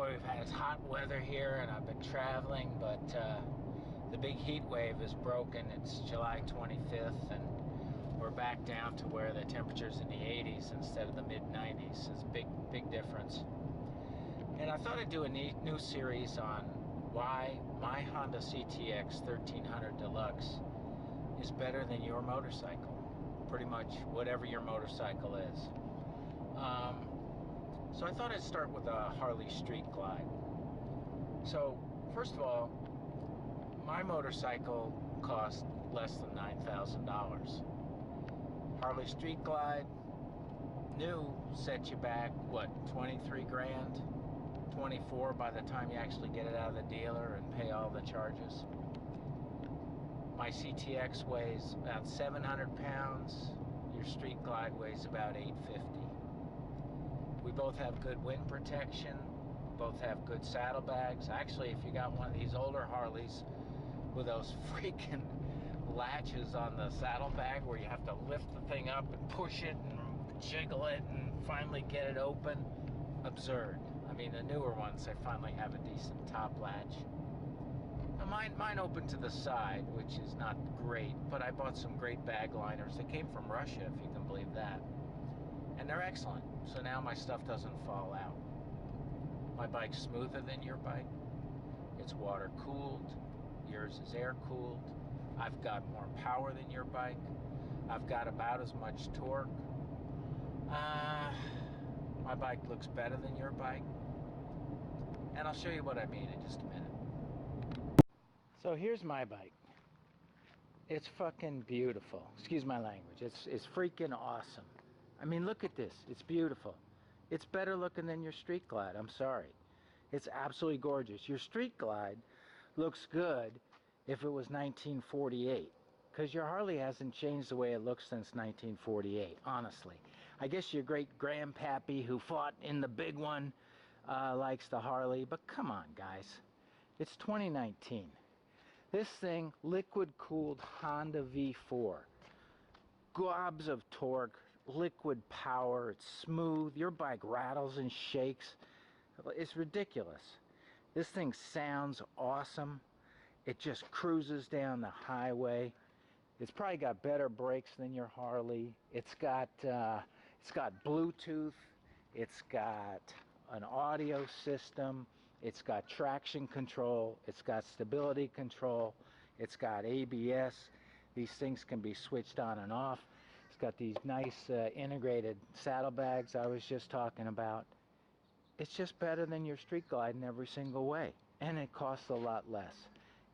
we've had hot weather here and I've been traveling, but the big heat wave is broken. It's July 25th and we're back down to where the temperature's in the 80s instead of the mid 90s. It's a big difference. And I thought I'd do a new series on why my Honda CTX 1300 Deluxe is better than your motorcycle. Pretty much whatever your motorcycle is. So I thought I'd start with a Harley Street Glide. So first of all, my motorcycle cost less than $9,000. Harley Street Glide, new, set you back, what, 23 grand? 24 by the time you actually get it out of the dealer and pay all the charges. My CTX weighs about 700 pounds. Your Street Glide weighs about 850. We both have good wind protection, both have good saddlebags. Actually, if you got one of these older Harleys with those freaking latches on the saddlebag where you have to lift the thing up and push it and jiggle it and finally get it open, absurd. I mean, the newer ones, they finally have a decent top latch. Now mine open to the side, which is not great, but I bought some great bag liners. They came from Russia, if you can believe that. And they're excellent, so now my stuff doesn't fall out. My bike's smoother than your bike. It's water cooled. Yours is air cooled. I've got more power than your bike. I've got about as much torque. My bike looks better than your bike. And I'll show you what I mean in just a minute. So here's my bike. It's fucking beautiful. Excuse my language. It's freaking awesome. I mean, look at this. It's beautiful. It's better looking than your Street Glide. I'm sorry. It's absolutely gorgeous. Your Street Glide looks good if it was 1948. Because your Harley hasn't changed the way it looks since 1948, honestly. I guess your great grandpappy who fought in the big one likes the Harley. But come on, guys. It's 2019. This thing, liquid-cooled Honda V4. Gobs of torque, liquid power, it's smooth. Your bike rattles and shakes. It's ridiculous. This thing sounds awesome. It just cruises down the highway. It's probably got better brakes than your Harley. It's got Bluetooth. It's got an audio system. It's got traction control. It's got stability control. It's got ABS. These things can be switched on and off. It's got these nice integrated saddlebags I was just talking about. It's just better than your Street Glide in every single way. And it costs a lot less.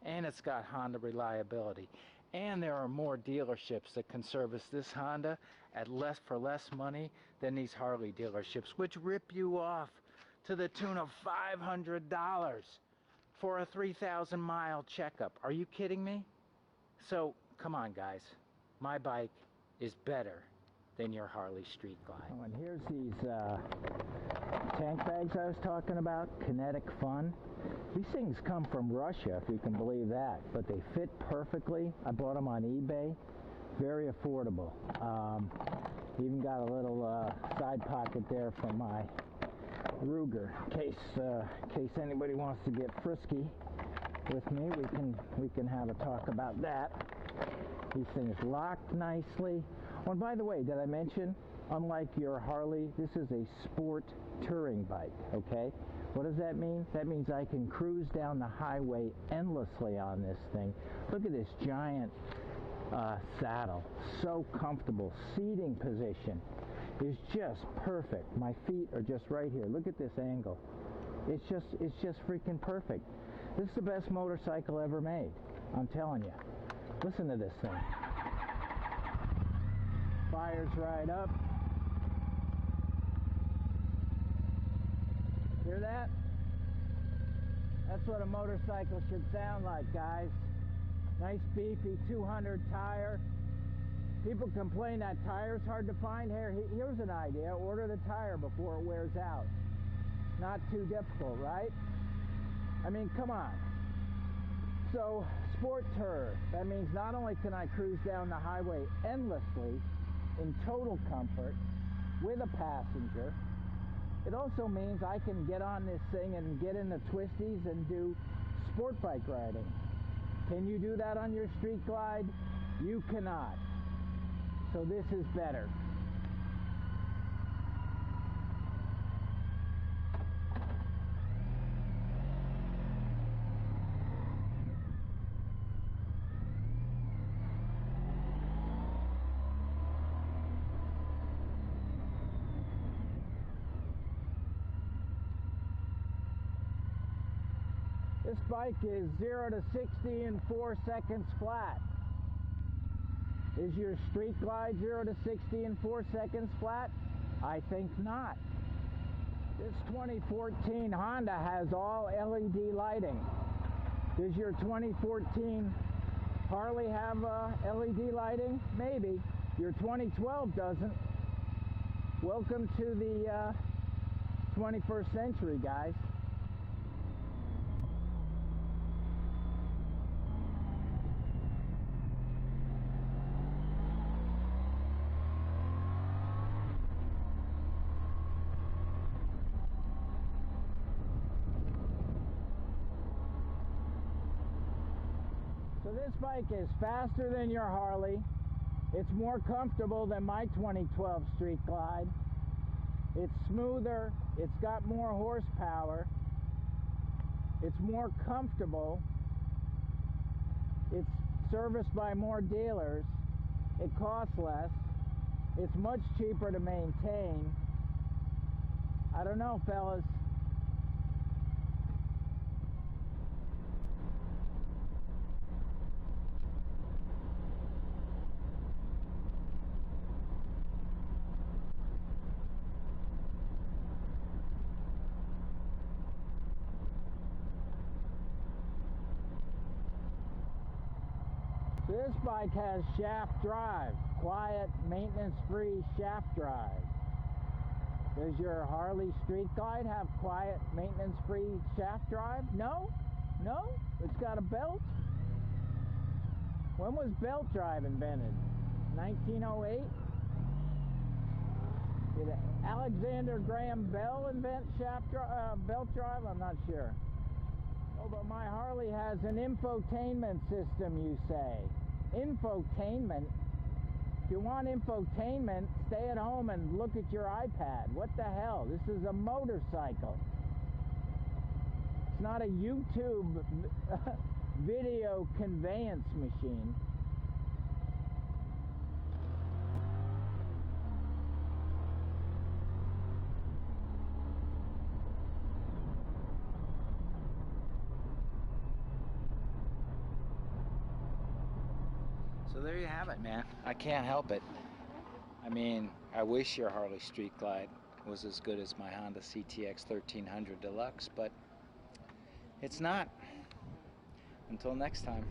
And it's got Honda reliability. And there are more dealerships that can service this Honda at for less money than these Harley dealerships, which rip you off to the tune of $500 for a 3,000 mile checkup. Are you kidding me? So, come on guys. My bike is better than your Harley Street Glide. Oh, and here's these tank bags I was talking about, Kinetic Fun. These things come from Russia, if you can believe that, but they fit perfectly. I bought them on eBay. Very affordable. Even got a little side pocket there for my Ruger, in case anybody wants to get frisky with me. We can have a talk about that. These things lock nicely. Oh, and by the way, did I mention, unlike your Harley, this is a sport touring bike, okay? What does that mean? That means I can cruise down the highway endlessly on this thing. Look at this giant saddle. So comfortable. Seating position is just perfect. My feet are just right here. Look at this angle. It's just freaking perfect. This is the best motorcycle ever made. I'm telling you. Listen to this thing. Fires right up. Hear that? That's what a motorcycle should sound like, guys. Nice beefy 200 tire. People complain that tire's hard to find. Here's an idea. Order the tire before it wears out. Not too difficult, right? I mean, come on. So, sport tour. That means not only can I cruise down the highway endlessly in total comfort with a passenger, It also means I can get on this thing and get in the twisties and do sport bike riding. Can you do that on your Street Glide? You cannot. So this is better. This bike is 0 to 60 in 4 seconds flat. Is your Street Glide 0 to 60 in 4 seconds flat? I think not. This 2014 Honda has all LED lighting. Does your 2014 Harley have LED lighting? Maybe. Your 2012 doesn't. Welcome to the 21st century, guys. So this bike is faster than your Harley. It's more comfortable than my 2012 Street Glide. It's smoother. It's got more horsepower. It's more comfortable. It's serviced by more dealers. It costs less. It's much cheaper to maintain. I don't know, fellas. So this bike has shaft drive, quiet, maintenance-free shaft drive. Does your Harley Street Glide have quiet, maintenance-free shaft drive? No? No? It's got a belt? When was belt drive invented? 1908? Did Alexander Graham Bell invent belt drive? I'm not sure. Oh, but my Harley has an infotainment system, you say. Infotainment? If you want infotainment, stay at home and look at your iPad. What the hell? This is a motorcycle. It's not a YouTube video conveyance machine. So there you have it, man. I can't help it. I mean, I wish your Harley Street Glide was as good as my Honda CTX 1300 Deluxe, but it's not. Until next time.